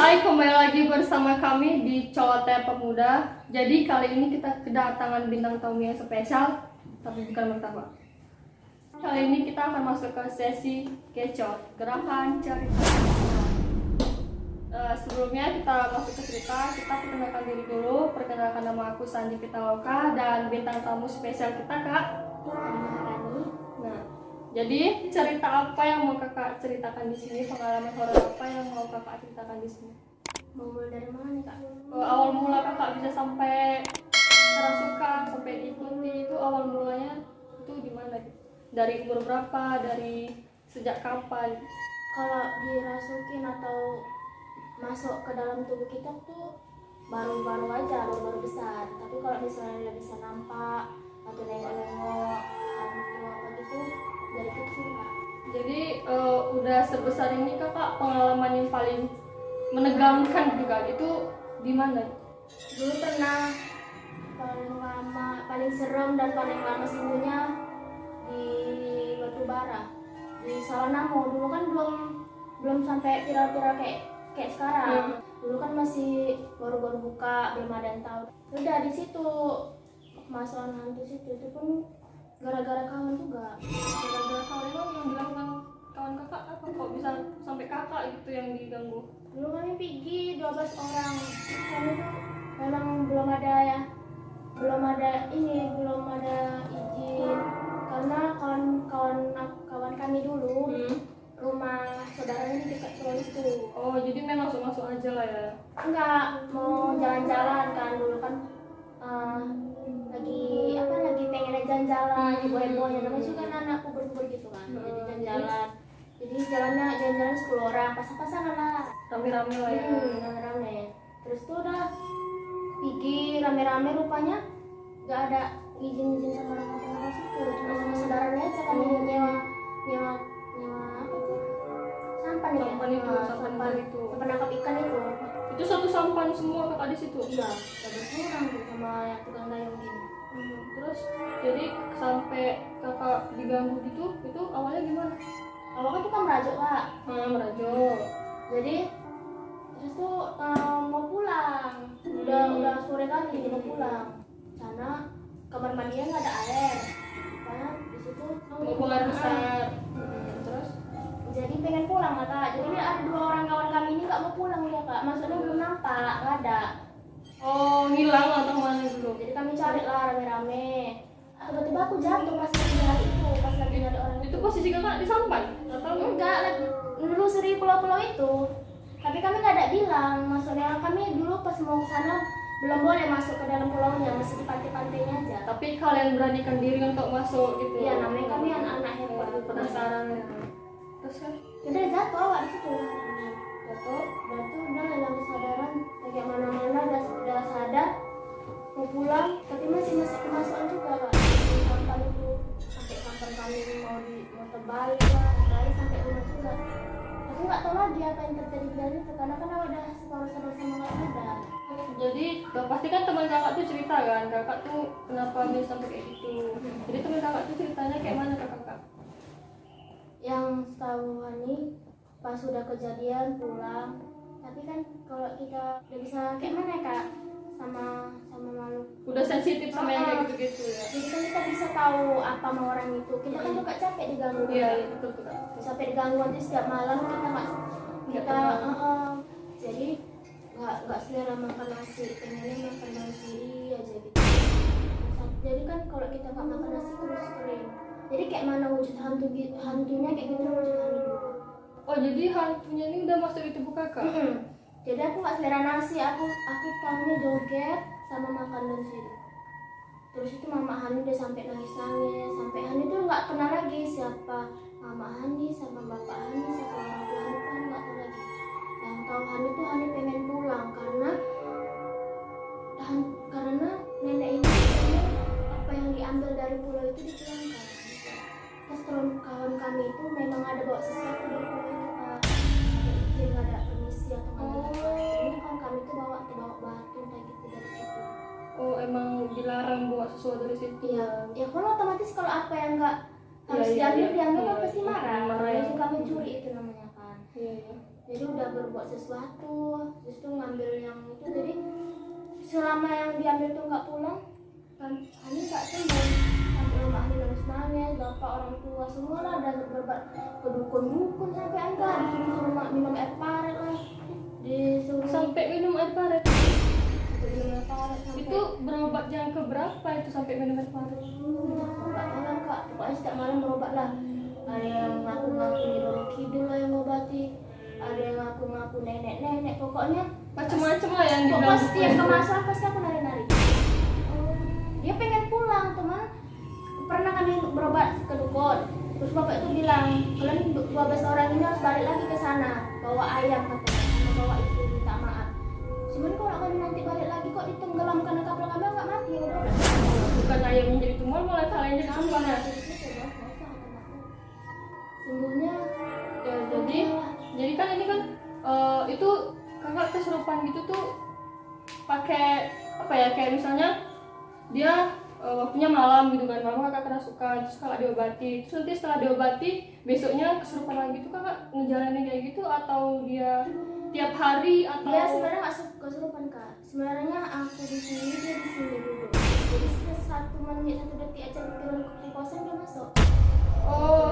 Hai, kembali lagi bersama kami di Cowok Pemuda. Jadi kali ini kita kedatangan bintang tamu yang spesial, tapi bukan martabak. Kali ini kita akan masuk ke sesi kecot, gerakan cerita. Sebelumnya kita masuk ke cerita, kita perkenalkan diri dulu. Perkenalkan, nama aku Sandi Pitaloka dan bintang tamu spesial kita Kak Rani. Nah, jadi cerita apa yang mau kakak ceritakan di sini? Pengalaman horor apa yang mau kakak ceritakan di sini? Mau mulai dari mana nih kak? Awal mula kakak bisa sampai kerasukan, sampai diikuti, itu awal mulanya itu gimana? Dari umur berapa? Dari sejak kapan? Kalau dirasukin atau masuk ke dalam tubuh kita tuh baru-baru aja, baru-baru besar. Tapi kalau misalnya dia bisa nampak atau nengok-nengok hantu apa gitu dari kecil kak. Jadi udah sebesar ini kakak, pengalaman yang paling menegangkan juga itu di mana? Dulu pernah paling lama, paling serem dan paling lama sembuhnya di Batubara, di Sawanamo. Dulu kan belum sampai viral-viral kayak sekarang. Dulu kan masih baru-baru buka, belum ada yang tahu. Udah di situ kemasan hantu situ itu pun gara-gara kawan juga. Gara-gara kawan yang bilang kawan kakak apa kok bisa sampai kakak gitu yang diganggu? Dulu kami pergi 12 orang. Kami tuh memang belum ada izin karena kawan kami dulu rumah saudaranya di dekat pulau itu. Oh, jadi main masuk aja lah ya? Enggak, mau jalan-jalan kan dulu kan lagi pengen jalan-jalan heboh-hebohnya, namanya juga anak kubur-kubur gitu kan. Jadi jalan-jalan. Jadi jalan-jalan 10 orang, pas-pasan lah. Rame-rame lah ya. Rame-rame. Terus tuh udah pergi rame-rame, rupanya nggak ada izin sama orang situ, cuma sama saudaranya aja kan yang nyewa apa tuh? Sampan ya? Sampan itu. Sampan nangkap ikan itu. Itu satu sampan semua kakak di situ? Iya, ada orang tuh sama yang tukang dayung gini. Terus jadi sampai kakak diganggu gitu, itu awalnya gimana? Awalnya tuh kan merajuk kak. Merajuk. Jadi terus tuh mau pulang, udah sore kali jadi mau pulang. Sana kamar mandinya nggak ada air, karena di situ Mau air besar. Terus jadi pengen pulang kak. Jadi ada 2 orang kawan kami ini nggak mau pulang ya kak, maksudnya belum nampak, nggak ada. Oh, ngilang atau mana dulu? Jadi kami cari lah rame-rame. Tiba-tiba aku jatuh pas lagi nyari itu, pas lagi nyari orang Itu posisi kakak di sampan? Atau enggak, lagi nelusuri pulau-pulau itu. Tapi kami nggak ada bilang, maksudnya kami dulu pas mau ke sana belum boleh masuk ke dalam pulaunya, masih di pantai-pantainya aja. tapi kalian beranikan diri untuk masuk gitu? Iya, namanya kami anak-anak hebat, penasaran ya. Terus kan? Udah jatuh awak di situ. Jatuh udah hilang kesadaran, kayak mana-mana udah sadar mau pulang, tapi masih kemasukan juga kak. Sampan itu sampai sampan kami mau terbalik sampai rumah juga. Aku nggak tahu lagi apa yang terjadi dari itu, karena kan udah separuh sadar sama nggak sadar. Jadi pasti kan teman kakak tuh cerita kan, kakak tuh kenapa bisa sampai kayak gitu. Jadi teman kakak tuh ceritanya kayak mana ke kakak? Yang setahu Hani pas sudah kejadian pulang, tapi kan kalau kita udah bisa kayak mana ya kak, sama malu. Udah sensitif sama yang kayak gitu-gitu ya. Jadi kan kita bisa tahu apa mau orang itu. Kita kan juga capek diganggu. Iya, betul betul. Sampai diganggu nanti setiap malam kita jadi nggak selera makan nasi, pengennya makan nasi aja gitu. Jadi kan kalau kita nggak makan nasi terus kering. Jadi kayak mana wujud hantunya kayak gitu wujud hantu dulu. Oh, jadi hantunya ini udah masuk di tubuh kakak? Jadi aku nggak selera nasi, aku tahunya joget sama makan dan sini. Terus itu Mama Hani udah sampai nangis-nangis, sampai Hani tuh nggak kenal lagi siapa Mama Hani sama Bapak Hani, siapa orang tua Hani kan nggak tahu lagi. Yang tahu Hani tuh Hani pengen pulang karena nenek ini apa yang diambil dari pulau itu dipulangkan. Terus kawan kami itu memang ada bawa sesuatu dari pulau itu kak. Ada izin, ada permisi atau nggak. Ini kawan kami tuh bawa batu kayak gitu dari situ. Oh, emang dilarang bawa sesuatu dari situ? Iya, ya kalau otomatis kalau apa yang nggak harus diambil kan pasti marah. Marah ya. Jadi kami curi itu namanya kan. Iya. jadi udah berbuat sesuatu, justru ngambil yang itu. Jadi selama yang diambil tuh nggak pulang, kan Ani nggak sembuh. Sampai rumah Ani nangis, bapak orang tua semua lah, dan berbuat ke dukun sampai enggak disuruh minum air paret lah, disuruh Sampai minum air paret. minum air paret sampai Itu berobat yang keberapa itu sampai minum air paret? nggak tahu lah kak, pokoknya setiap malam berobat lah. Ada yang ngaku-ngaku Nyi Kidul lah yang ngobati, ada yang ngaku-ngaku nenek-nenek, pokoknya Macam-macam lah yang pokoknya dibilang. setiap kemasan pasti aku nari-nari. Dia pengen pulang teman, pernah kami berobat ke dukun, terus bapak itu bilang kalian 12 orang ini harus balik lagi ke sana, bawa ayam katanya, sama bawa itu minta maaf. Cuman kalau kalian nanti balik lagi kok ditenggelamkan ke kapal kami nggak mati ya udah. Bukan ayam yang jadi tumor, malah kalian jadi tumor ya. Sembuhnya Ya, jadi kan ini kan itu kakak kesurupan gitu tuh pakai apa ya, kayak misalnya dia waktunya malam gitu kan, malam kakak kerasukan, terus kakak diobati, terus nanti setelah diobati besoknya kesurupan lagi tuh kakak ngejalanin kayak gitu, atau dia tiap hari atau dia sebenarnya nggak kesurupan kak. Sebenarnya aku di sini, dia di sini dulu. Jadi satu menit 1 detik aja pikiran kosong dia masuk. oh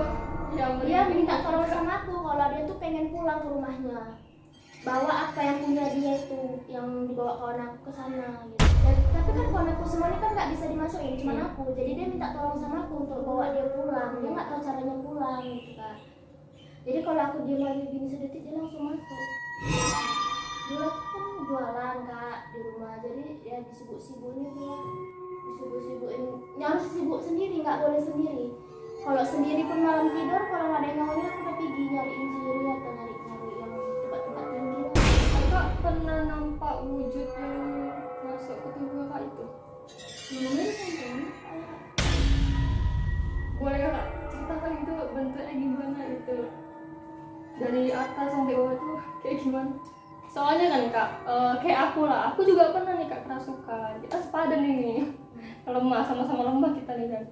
yang Dia minta tolong sama aku kalau dia tuh pengen pulang ke rumahnya, bawa apa yang punya dia itu, yang dibawa kawan aku ke sana gitu. Dan, tapi kan kawan aku semuanya kan nggak bisa dimasukin, cuma aku. Jadi dia minta tolong sama aku untuk bawa dia pulang. Dia nggak tahu caranya pulang gitu kan. Jadi kalau aku diam lagi gini sedetik dia langsung masuk. Dulu aku kan jualan kak di rumah, jadi ya disibuk-sibukin tuh, disibuk-sibukin. Harus sibuk sendiri, nggak boleh sendiri. Kalau sendiri pun malam tidur, kalau nggak ada yang ngomongin aku udah pergi nyariin sendiri atau nyari yang tempat-tempat tinggi. kakak pernah nampak wujud yang masuk ke tubuh kakak itu? Ngomongin sampai Boleh kakak ceritakan gitu bentuknya gimana gitu, dari atas sampai bawah tuh kayak gimana? Soalnya kan kak, kayak aku lah, aku juga pernah nih kak kerasukan, kita sepadan ini lemah, sama-sama lemah kita nih kan.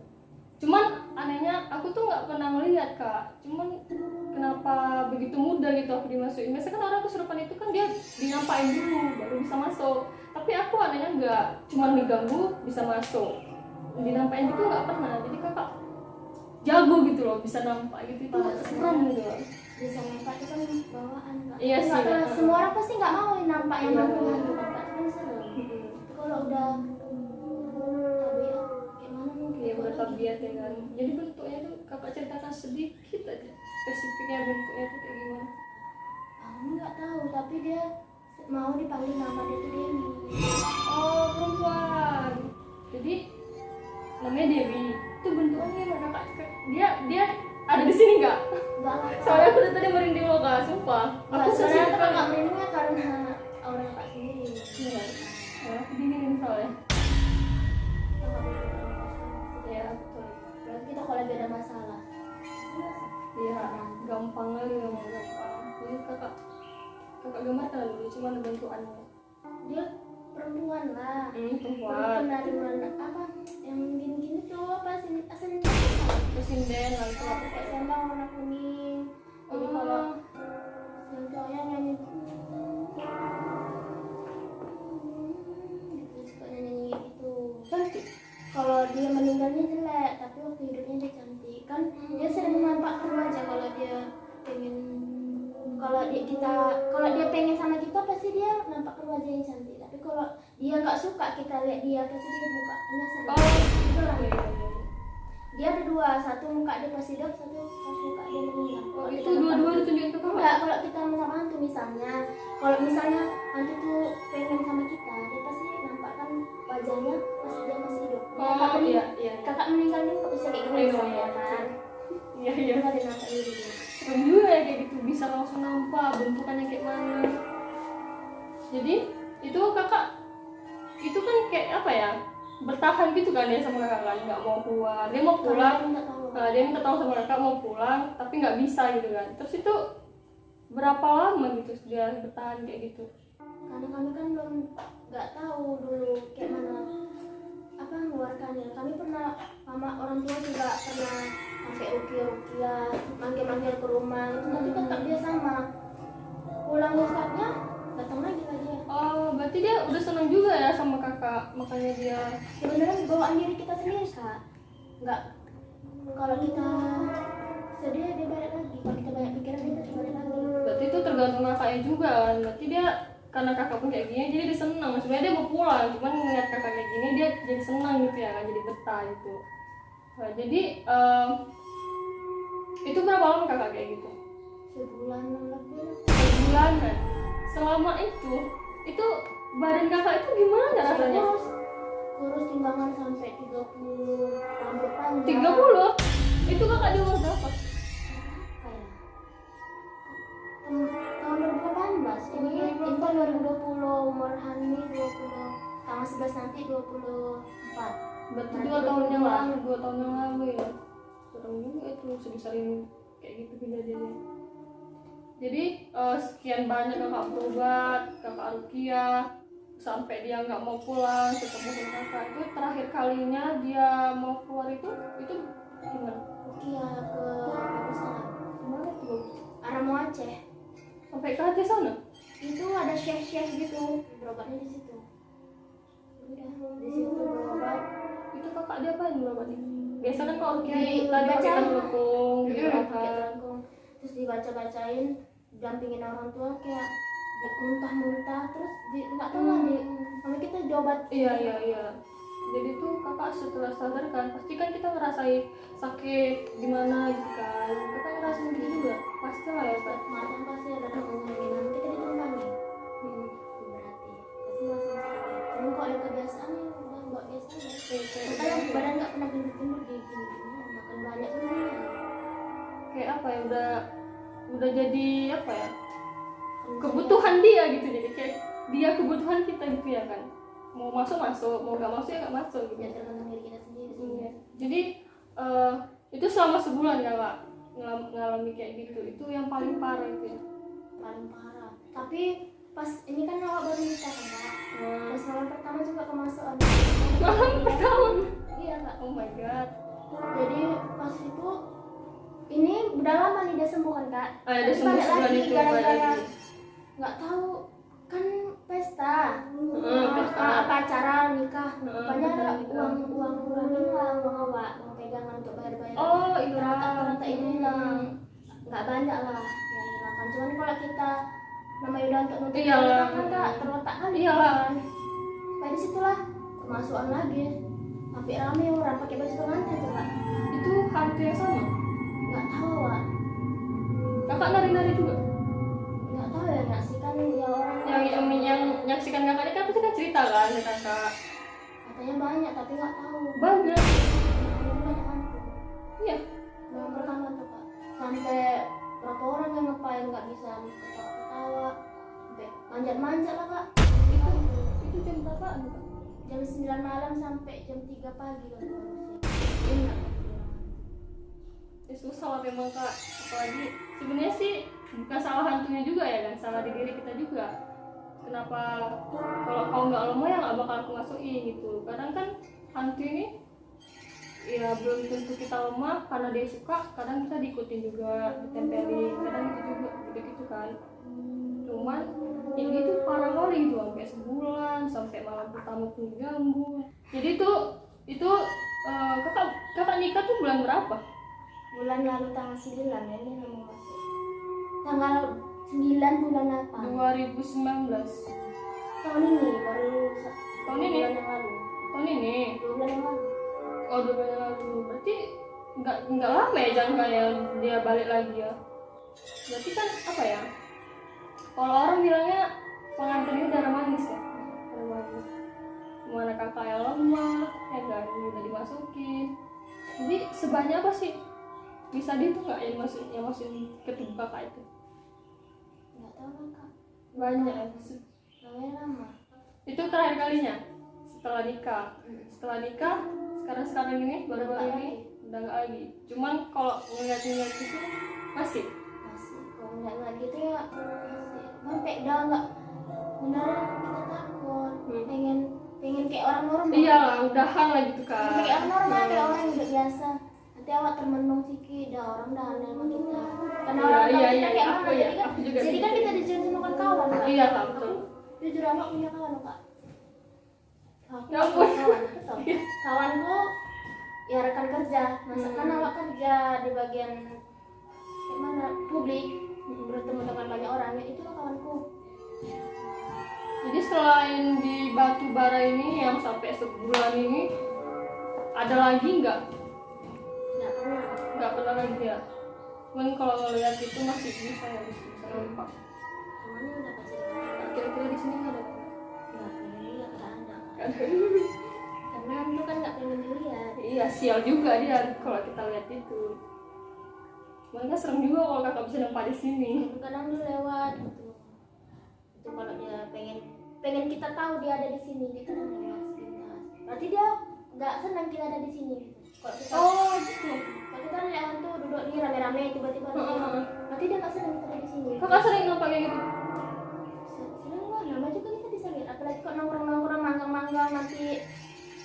Cuman anehnya aku tuh nggak pernah ngeliat kak, cuman kenapa begitu mudah gitu aku dimasukin. Biasanya kan orang kesurupan itu kan dia dinampain dulu baru bisa masuk, tapi aku anehnya nggak, cuman diganggu bisa masuk, dinampain gitu nggak pernah. Jadi kakak jago gitu loh, bisa nampak gitu, itu serem gitu loh. bisa nampak itu kan bawaan kak. Iya Nggak sih, tahu, betul. semua orang pasti nggak mau nampak yang Iya, hantu-hantu kan kak, kan serem. Kalau udah tabiat gimana mungkin Iya bertabiat ya kan. Jadi bentuknya tuh kakak ceritakan sedikit aja spesifiknya bentuknya tuh kayak gimana? aku nggak tahu, tapi dia mau dipanggil nama dia tuh Dewi. Oh perempuan. Jadi namanya Dewi. Itu bentuknya gimana kak? Dia ada di sini nggak? Enggak lah. Soalnya aku dari tadi merinding loh kak, sumpah. Enggak, Aku sebenarnya sesi tuh kakak merindingnya karena aura kakak sendiri. Iya. Ya, aku dingin soalnya. Kakak merinding orang kosong. Iya betul. Berarti kita kalau lagi ada masalah. Iya, gampang lagi ngomong gampang. Jadi kakak gambarkan dulu, cuma bentukannya. Dia perempuan lah. Perempuan. Pernah di mana apa yang gini-gini tuh apa sih aslinya Pesinden lah itu apa? pakai sembang warna kuning. Jadi kalau yang cowoknya nyanyi gitu, suka nyanyi gitu. Cantik. Kalau dia meninggalnya jelek, tapi waktu hidupnya dia cantik. Kan dia sering nampak ke aja kalau dia pengen, kalau dia pengen sama kita pasti dia nampak ke wajah yang cantik. Tapi kalau dia nggak suka kita lihat dia, pasti dia mukanya sedih. Oh, Itu lah. iya. Dia ada dua, satu muka dia pas hidup, satu pas muka dia meninggal. Oh, Kalau itu kita dua-dua nampak- ditunjukin ke kakak? Enggak, kalau kita sama hantu misalnya, kalau misalnya hantu tuh pengen sama kita, dia pasti nampak kan wajahnya pas dia masih hidup. Oh, iya. Kakak meninggal nih kok bisa kayak gini Iya, misalnya iya. kan? Iya. Dia nggak ada nampak diri dia. Serem juga ya kayak gitu, bisa langsung nampak bentukannya kayak mana. Jadi itu kakak itu kan kayak apa ya, bertahan gitu kan ya sama kakak kan, nggak mau keluar. Dia mau pulang, Karena nggak tahu. dia minta tolong sama kakak mau pulang tapi nggak bisa gitu kan. Terus itu berapa lama gitu dia bertahan kayak gitu? Karena kami kan belum nggak tahu dulu kayak mana apa mengeluarkannya. Kami pernah sama orang tua juga pernah sampai rukia manggil-manggil ke rumah itu, tapi tetap dia sama pulang ustadznya datang lagi lah dia. Oh, berarti dia udah senang juga ya sama kakak, makanya dia. Sebenarnya bawaan diri kita sendiri kak, nggak, kalau kita sedih dia balik lagi, kalau kita banyak pikiran dia tetap balik lagi. Berarti itu tergantung kakaknya juga kan. Berarti dia karena kakak pun kayak gini jadi dia senang. Sebenarnya dia mau pulang, cuman ngeliat kakak kayak gini dia jadi senang gitu ya kan, jadi betah gitu. Nah, jadi itu berapa lama kakak kayak gitu? Sebulan lebih. Sebulan kan. Selama itu badan kakak itu gimana rasanya? Kurus timbangan sampai 30 rambut panjang. 30? Itu kakak di umur berapa? Tahun 2018 ini tahun 2020 umur Hani 20 tanggal 11 nanti 24. Berarti Nanti 2 tahun yang 22. lalu, 2 tahun yang lalu ya. Serem juga itu sering kayak gitu kejadiannya. Jadi sekian banyak kakak berobat, kakak Rukiah, sampai dia nggak mau pulang ketemu sama kakak. Itu terakhir kalinya dia mau keluar itu gimana? Iya ke Darussalam. Gimana tuh? Arah mau Aceh. Sampai ke Aceh sana? Itu ada chef gitu, berobatnya di situ. Udah di situ berobat. Itu kakak dia apa yang berobatnya? Biasa kan kalau Rukiah Di- lagi pakai dibacain. telekung, gitu Pakai kan. telangkung. Terus dibaca-bacain, dampingin orang tua kayak muntah-muntah, terus nggak tahu lah sama kita diobat. Iya. Jadi tuh kakak setelah sadar kan, pasti kan kita ngerasain sakit gimana gitu kan. Kakak ngerasain gitu juga, pasti lah ya Pak. Kemarin pasti ada kemungkinan kita ditumpangi. Berarti pasti langsung sakit. Cuma kalau ada kebiasaan ya udah nggak biasa ya. Makanya badan nggak pernah gendut-gendut gini, makan banyak pun ya. Kayak apa ya, udah jadi apa ya, kebutuhan dia gitu. Jadi kayak dia kebutuhan kita gitu ya kan. Mau masuk, mau nggak masuk ya nggak masuk gitu. Ya tergantung diri kita sendiri. Iya. Jadi itu selama sebulan ya Kak ngalami kayak gitu. Itu yang paling parah itu ya. Paling parah. Tapi pas ini kan awak baru nikah kan kak. Pas malam pertama juga kemasukan. Malam pertama. Iya kak. Oh my god. Jadi pas itu ini udah lama nih dia sembuh kan kak. Ada Tapi sembuh balik sebulan lagi itu gara-gara balik lagi. nggak tahu kan pesta. Pesta. Apa acara nikah. Rupanya ada nikah. uang hilang, uang awak, uang pegangan untuk bayar-bayar. Oh iya. Ternyata ini hilang. Nggak banyak lah yang hilang kan. Cuman kalau kita namanya udah untuk nutup Iyalah. kan kak terletak kali Iyalah. kan. Nah disitulah kemasukan lagi. Sampai rame orang pakai baju pengantin tuh kak. Itu hantu yang sama. Nggak tahu kak. Kakak nari-nari juga. Nggak tahu ya nyaksikan ya orang. Yang nyaksikan kakak ini kan pasti kan cerita kan ke kakak. Katanya banyak tapi nggak tahu. Banyak. Katanya banyak hantu. Iya. Yang pertama tuh kak. Sampai berapa orang yang ngapain nggak bisa ketawa. Sampai manjat-manjat lah kak. Itu jam berapaan Kak? Jam 9 malam sampai jam 3 pagi kan enak. Ya susah lah memang Kak. Apalagi sebenarnya sih bukan salah hantunya juga ya kan, salah di diri kita juga. Kenapa kalau kau nggak lemah ya nggak bakal aku masukin gitu. Kadang kan hantu ini ya belum tentu kita lemah karena dia suka, kadang kita diikutin juga, ditempelin, kadang itu juga gitu kan. Cuman yang gitu parah kali gitu, sampai sebulan, sampai malam pertama pun diganggu. Jadi itu kakak nikah tuh bulan berapa? Bulan lalu tanggal 9 ya ini mau masuk. Tanggal 9 bulan 8. 2019. Tahun ini baru Tahun ini? bulan yang lalu. Tahun ini. 2 bulan yang lalu. Oh 2 bulan lalu. Berarti nggak lama ya jangkanya dia balik lagi ya. Berarti kan apa ya? Kalau orang bilangnya pengantin ini darah manis ya. Darah manis. Mana kakak yang lemah, ya kan udah dimasukin. Jadi sebanyak apa sih? Bisa dihitung nggak yang masukin ke tubuh kakak itu? Nggak tahu kan kak. Banyak ya. Namanya lama. Itu terakhir kalinya setelah nikah. Setelah nikah sekarang ini baru-baru ini udah nggak lagi. Cuman kalau ngeliat itu masih. Kalau nggak gitu ya masih. Sampai udah nggak benar kita takut. Pengen kayak orang normal. Iyalah, udahan lah gitu kan. Kayak orang normal, kayak orang yang udah biasa. Nanti awak termenung sikit, dah orang dah aneh sama kita. Karena Iya, orang tahu iya, kita iya, kayak aku mana, ya, jadi kan aku juga jadi kan gitu. kita dijadiin sama kawan Kak. Iya, Kak, betul. Aku jujur amat punya kawan Kak. Aku Ya ampun. punya kawan, betul. Kawanku ya rekan kerja, kan awak kerja di bagian kayak mana publik, bertemu dengan banyak orang, ya itulah kawanku. Jadi selain di batu bara ini yang sampai sebulan ini, ada lagi nggak? Nggak pernah. Nggak pernah lagi ya. Cuman kalau ngeliat itu masih bisa ya, bisa nampak. Namanya udah kasih dengar. Kira-kira di sini nggak ada? Nggak pengen lihat, nggak ada. Nggak ada. Karena itu kan nggak pengen dilihat. Iya, sial juga dia kalau kita lihat itu. Cuman kan serem juga kalau kakak bisa nampak di sini. Kadang dia lewat gitu. Itu kalau dia pengen kita tahu dia ada di sini, dia kadang lewat sekitar. Berarti dia nggak senang kita ada di sini. Kalau kita Oh, gitu. kalau kita lihat hantu duduk di rame-rame tiba-tiba ada di sini, berarti dia nggak senang kita ada di sini. Kakak sering nampak kayak gitu? Sering lah, nama juga kita bisa lihat. Apalagi kok nongkrong-nongkrong manggang-manggang nanti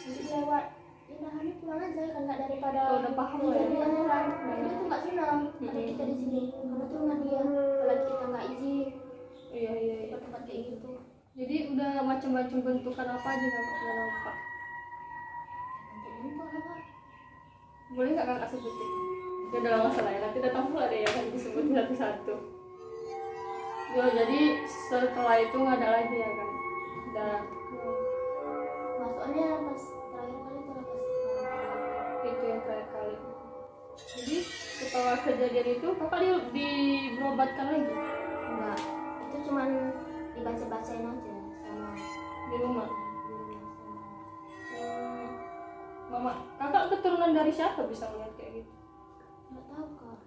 lewat. Ya kami pulang aja kan nggak daripada Oh, udah paham lah ya. kejadian orang. Dia tuh nggak senang ada kita di sini. Karena tuh rumah dia. Apalagi kita nggak izin Iya. tempat-tempat kayak gitu. Jadi udah macam-macam bentukan apa aja kakak udah nampak? Bentuk apa? Boleh nggak kakak sebutin? Ya udah lama salah ya, nanti datang pula deh ya kan disebutin satu-satu. Ya, jadi setelah itu nggak ada lagi ya kan? Udah Masuknya pas terakhir kali itu pas itu yang terakhir kali. Jadi setelah kejadian itu kakak berobatkan lagi enggak. Itu cuman dibaca-bacain aja sama di rumah. di rumah sama. Mama, kakak keturunan dari siapa bisa ngeliat kayak gitu? Nggak tahu Kak.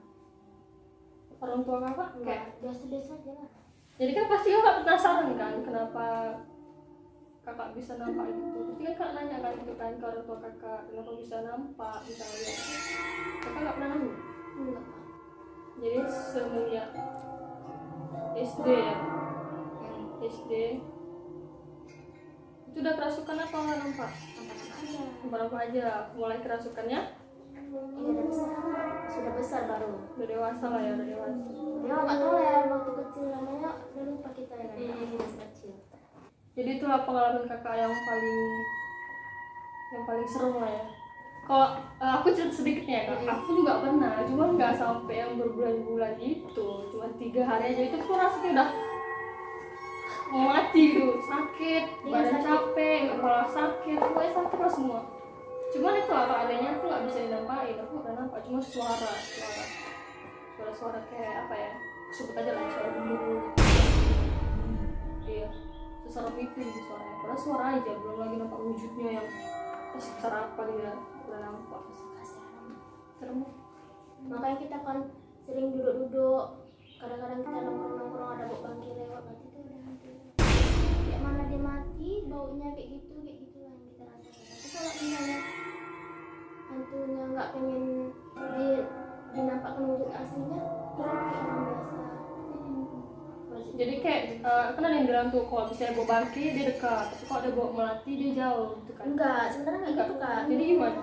Orang tua kakak kayak. Enggak, biasa-biasa aja lah. Jadi kan pasti kakak penasaran kan kenapa kakak bisa nampak gitu. Pasti kan kakak nanya kan itu kan ke orang tua kakak kenapa bisa nampak, bisa ngeliat. Kakak nggak pernah nanya. Enggak Kak. Jadi semenjak SD ya, SD itu udah kerasukan apa nggak nampak? Apa aja. Berapa aja mulai kerasukannya? Iya udah besar. Sudah besar baru. Udah dewasa lah ya, udah dewasa. Ya nggak tahu ya waktu kecil namanya udah lupa kita ya kan masih kecil. Jadi itulah pengalaman kakak yang paling seru lah ya. Kalau aku cerita sedikitnya ya kak, aku juga pernah, cuma nggak sampai yang berbulan-bulan itu, cuma 3 hari aja itu aku rasanya udah mau mati gitu, sakit, Iya, badan sakit. capek, kepala sakit, pokoknya sakit lah semua. Cuman itu apa adanya aku nggak bisa dinampain, aku nggak nampak, cuma suara kayak apa ya, sebut aja lah suara gemuruh. Iya, seserem itu gitu suaranya. Padahal suara aja, belum lagi nampak wujudnya yang sebesar apa dia udah nampak. Serem. Makanya kita kan sering duduk-duduk, kadang-kadang kita nongkrong-nongkrong ada bau bangkit lewat, berarti itu udah hantu. Kayak mana dia mati, baunya kayak gitu lah yang kita rasakan. Tapi kalau misalnya hantunya nggak pengen dinampakkan wujud aslinya, kayak orang biasa. Jadi kayak kan ada yang bilang tuh kalau misalnya bawa bangke dia dekat, tapi kalau ada bawa melati dia jauh gitu kan. Enggak, sebenarnya nggak gitu Kak. Jadi gimana?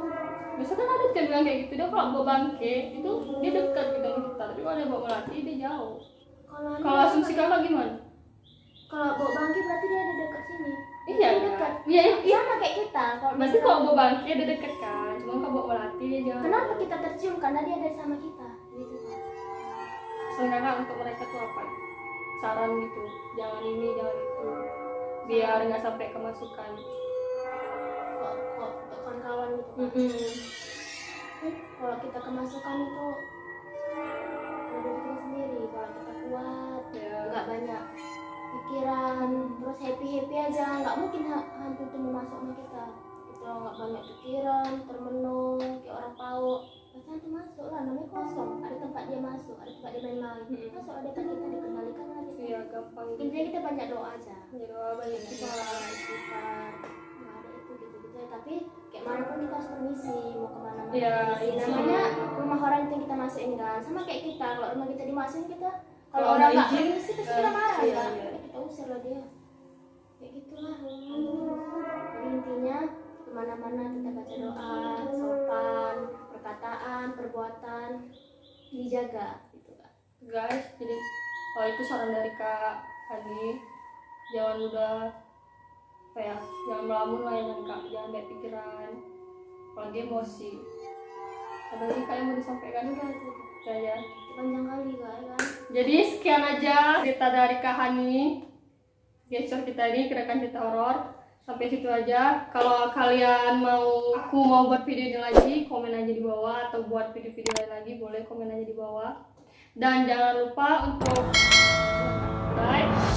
Biasanya kan ada yang bilang kayak gitu, dia kalau bawa bangke itu dia dekat gitu sama kita, tapi kalau ada bawa melati dia jauh. Kalau asumsi kakak gimana? Kalau bawa bangkit berarti dia ada dekat sini. Iya, Dia dekat. iya. Sama kayak kita. Kalau Berarti misalnya- kalau bawa bangke dia dekat kan, cuma kalau bawa melati dia jauh. Kenapa kita tercium? Karena dia ada sama kita. Gitu Kak. Pesan kakak untuk mereka tuh apa? Saran gitu, jangan ini, jangan itu, biar nggak sampai kemasukan. Kok untuk kawan-kawan gitu Kak. Kalau kita kemasukan itu ada kita sendiri. Kalau kita kuat, Ya. nggak banyak pikiran, terus happy aja, nggak mungkin hantu itu masuk sama kita. Kita nggak banyak pikiran, termenung, kayak orang tahu. Pasti hantu masuk lah, namanya kosong. Ada tempat dia masuk, ada tempat dia main-main. Masuk ada tempat kita dikembalikan lagi. Iya, gampang. Intinya kita banyak doa aja. Ya doa banyak Istighfar, nggak ada itu gitu-gitu. Tapi kayak mana pun kita harus permisi mau kemana-mana. Iya, Permisi. izin. Namanya rumah orang itu yang kita masukin kan. Sama kayak kita, kalau rumah kita dimasukin kita, kalau Kalau orang nggak nggak izin, permisi pasti kita marah iya, kan. iya. Kita usir lah dia. Kayak gitulah. Jadi intinya kemana-mana kita baca doa, sopan, perkataan, perbuatan dijaga gitu kan. guys. Jadi kalau itu saran dari kak Hani, jangan udah apa ya, jangan melamun lah ya Kak, jangan banyak pikiran, apalagi emosi. Ada lagi Kak yang mau disampaikan? Udah itu Saya. panjang kali Kak ya kan. Jadi sekian aja cerita dari Kak Hani, gesture kita ini gerakan cerita horor. Sampai situ aja. Kalau kalian aku mau buat video ini lagi, komen aja di bawah, atau buat video-video lain lagi boleh komen aja di bawah. Dan jangan lupa untuk like,